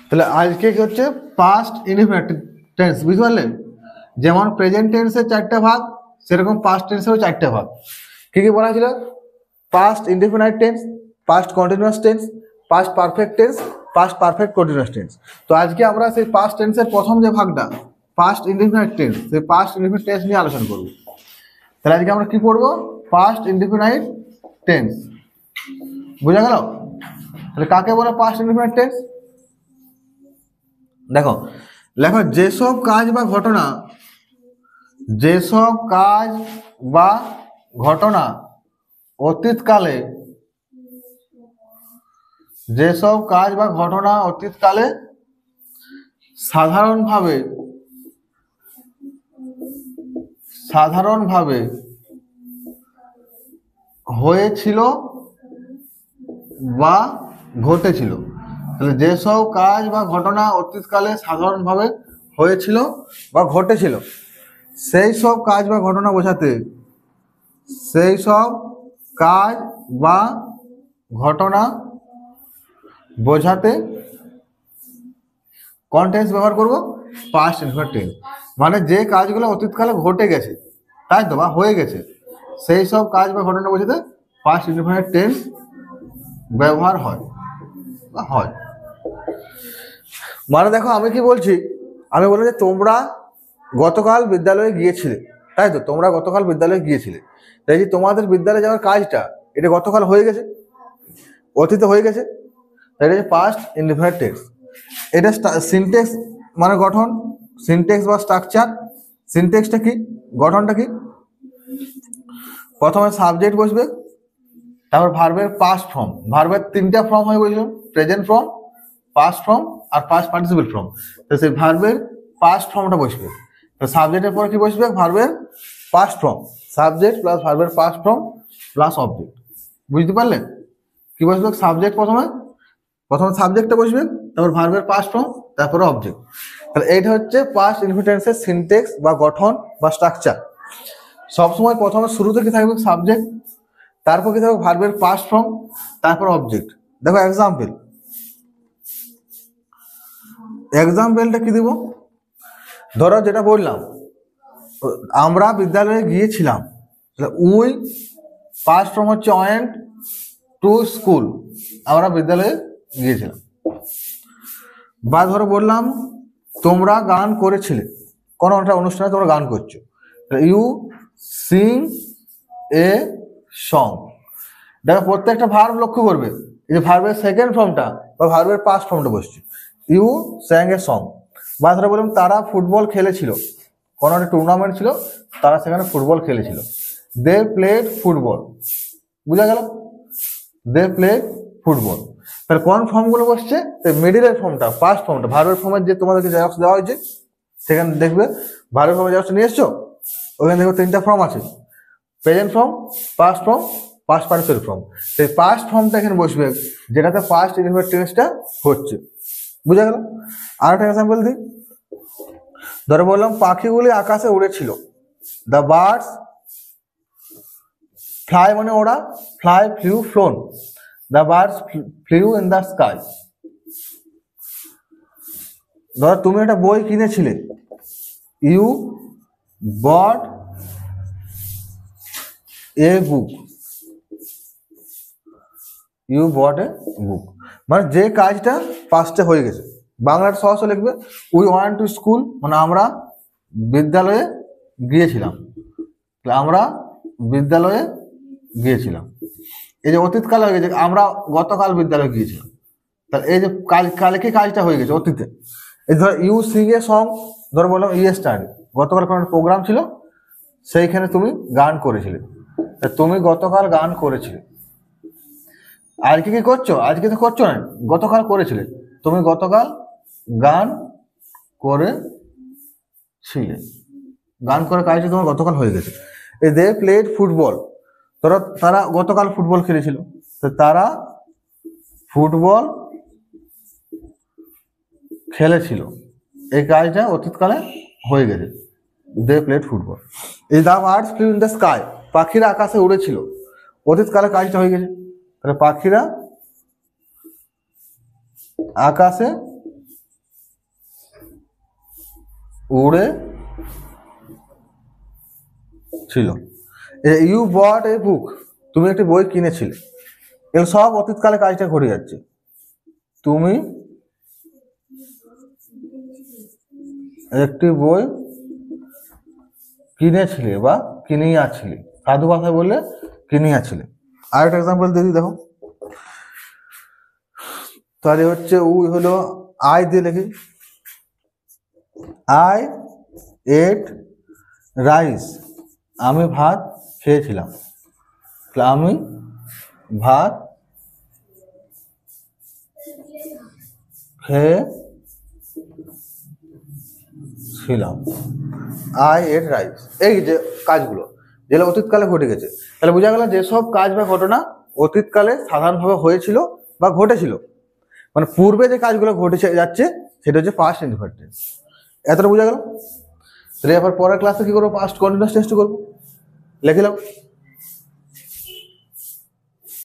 তাহলে আজকে কি হচ্ছে পাস্ট ইনডিফিনিট টেন্স, বুঝতে পারলেন? যেমন প্রেজেন্ট টেন্সের 4টা ভাগ, সেরকম পাস্ট টেন্সেরও 4টা ভাগ। কি কি বলা হয়েছিল? Past indefinite tense, past continuous tense, past perfect tense, past perfect continuous tense. তো আজকে আমরা সেই পাস্ট টেন্সের প্রথম যে ভাগটা পাস্ট ইনডিফিনিট টেন্স, সেই পাস্ট ইনডিফিনিট টেন্স নিয়ে আলোচনা করব। তাহলে আজকে আমরা কি পড়বো? Past indefinite tense. বোঝা গেল? তাহলে কাকে বলে পাস্ট ইনডিফিনিট টেন্স? দেখো লেখো, যেসব কাজ বা ঘটনা, যেসব কাজ বা ঘটনা অতীতকালে, যেসব কাজ বা ঘটনা অতীতকালে সাধারণভাবে হয়েছিল বা ঘটেছিল। তাহলে যেসব কাজ বা ঘটনা অতীতকালে সাধারণভাবে হয়েছিল বা ঘটেছিল, সেই সব কাজ বা ঘটনা বোঝাতে, সেই সব কাজ বা ঘটনা বোঝাতে কোন টেন্স ব্যবহার করব? Past indefinite tense. মানে যে কাজগুলো অতীতকালে ঘটে গেছে, তাই তো, বা হয়ে গেছে, সেই সব কাজ বা ঘটনা বোঝাতে পাস্ট ইনডিফিনিট টেন্স ব্যবহার হয় বা হয়। মানে দেখো আমি কি বলছি, আমি বললাম যে তোমরা গতকাল বিদ্যালয়ে গিয়েছিলে, তাই তো, তোমরা গতকাল বিদ্যালয়ে গিয়েছিলে। তাই যে তোমাদের বিদ্যালয়ে যাওয়ার কাজটা, এটা গতকাল হয়ে গেছে, অতীতে হয়ে গেছে, এটা হচ্ছে পাস্ট ইনডিফিনিট টেন্স। এটা সিনটেক্স মানে গঠন, সিনটেক্স বা স্ট্রাকচার। সিনটেক্সটা কি, গঠনটা কি? প্রথমে সাবজেক্ট বসবে, তারপর ভার্বের পাস্ট ফর্ম। ভার্বের 3টা ফর্ম হয় বলছিলাম, প্রেজেন্ট ফর্ম, পাস্ট ফর্ম আর পাস্ট পার্টিসিপেল ফর্ম। তো সেই ভার্বের পাস্ট ফর্মটা বসবে। তো সাবজেক্টের পরে কি বসবে? ভার্বের পাস্ট ফর্ম, সাবজেক্ট প্লাস ভার্বের পাস্ট ফর্ম প্লাস অবজেক্ট। বুঝতে পারলেন? কি বসবে? সাবজেক্ট প্রথমে সাবজেক্টটা বসবে, তারপর ভার্বের পাস্ট ফর্ম, তারপরে অবজেক্ট। তাহলে এইটা হচ্ছে পাস্ট ইনডিফিনিট টেন্সের সিনটেক্স বা গঠন বা স্ট্রাকচার। সবসময় প্রথমে শুরুতে কি থাকবে? সাবজেক্ট, তারপর কি থাকবে? ভার্বের পাস্ট ফর্ম, তারপর অবজেক্ট। দেখো এক্সাম্পলটা কি দিব? ধরো যেটা বললাম, আমরা বিদ্যালয়ে গিয়েছিলাম, উই পাস্ট ফর্ম হচ্ছে ওয়েন্ট টু স্কুল, আমরা বিদ্যালয়ে গিয়েছিলাম। বা ধরো বললাম তোমরা গান করেছিলে, কোনো একটা অনুষ্ঠানে তোমরা গান করছো, ইউ সিং এ সং। দেখো প্রত্যেকটা ভার্ব লক্ষ্য করবে, এই যে ভার্বের সেকেন্ড ফর্মটা বা ভার্বের পাস্ট ফর্মটা বসছে, ইউ স্যাং এ সং। বা ধরো বললাম তারা ফুটবল খেলেছিল, কোনো একটা টুর্নামেন্ট ছিল, তারা সেখানে ফুটবল খেলেছিল, দে প্লেড ফুটবল। বুঝা গেল? They played football. তাহলে কোন ফর্মগুলো বসছে? মিডিলের ফর্মটা, পাস্ট ফর্মটা, ভার্বের ফর্মের যে তোমাদেরকে জেরক্স দেওয়া হয়েছে, সেখানে দেখবে ভার্বের ফর্মের জেরক্সটা নিয়ে এসছো, ওখানে দেখো 3টা ফর্ম আছে, present form, past form, past participle form. সেই পাস্ট ফর্মটা এখানে বসবে, যেটাতে পাস্ট ইনডিফিনিট টেন্সটা হচ্ছে। বুঝা গেল? আরেকটা এক্সাম্পল দিই। ধরে বললাম পাখিগুলি আকাশে উড়েছিল, দ্য বার্ডস ফ্লাই মানে ওরা, fly flew flown, the birds flew in the sky. ধরো তুমি একটা বই কিনেছিলে, you bot A book, you বট এ বুক। মানে যে কাজটা পাস্টে হয়ে গেছে। বাংলাটা সহজ লিখবে, উই ওয়ান্ট টু স্কুল, মানে আমরা বিদ্যালয়ে গিয়েছিলাম, আমরা বিদ্যালয়ে গিয়েছিলাম। এই যে অতীতকালে হয়ে গেছে, আমরা গতকাল বিদ্যালয়ে গিয়েছিলাম। তাহলে এই যে কালকে কাজটা হয়ে গেছে অতীতে। এই ধর ইউ সিং এ সং, ধর বললাম ইয়েস্টারডে, গতকাল কোনো প্রোগ্রাম ছিল, সেইখানে তুমি গান করেছিলে, তুমি গতকাল গান করেছিলে। আজকে কি করছো? আজকে তো করছো না, গতকাল করেছিলে, তুমি গতকাল গান করেছিলে। গান করার কাজটা তোমার গতকাল হয়ে গেছে। এই দে প্লেড ফুটবল, তারা গতকাল ফুটবল খেলেছিল, তো তারা ফুটবল খেলেছিল, এই কাজটা অতীতকালে হয়ে গেছে, দে প্লেড ফুটবল। এই the birds flew in the sky, পাখিরা আকাশে উড়েছিল, অতীতকালে কাজটা হয়ে গেছে, তাহলে পাখিরা আকাশে উড়ে ছিল। ইউ বট এ বুক, তুমি একটি বই কিনেছিলে। এগুলো সব অতীতকালে কাজটা ঘটে যাচ্ছে। তুমি একটি বই কিনেছিলে বা কিনিয়াছিলে, সাধু ভাষায় বললে কিনিয়াছিলে। আরেকটা এক্সাম্পল দিদি দেখো, তাহলে হচ্ছে উ হলো আই দিয়ে লিখি, আই এট রাইস, আমি ভাত খেয়েছিলাম। আমি ভাত খেয়েছিলাম, আই এট রাইস। এই যে কাজগুলো যেগুলো অতীতকালে ঘটে গেছে, তাহলে বোঝা গেল যেসব কাজ বা ঘটনা অতীতকালে সাধারণভাবে হয়েছিল বা ঘটেছিল, মানে পূর্বে যে কাজগুলো ঘটে যাচ্ছে সেটা হচ্ছে পাস্ট ইনডিফারেন্ট টেন্স। এতটা বোঝা গেল। তাহলে এবার পরের ক্লাসে কি করবো, পাস্ট কন্টিনিউয়াস টেন্স করবো, লিখে নাও।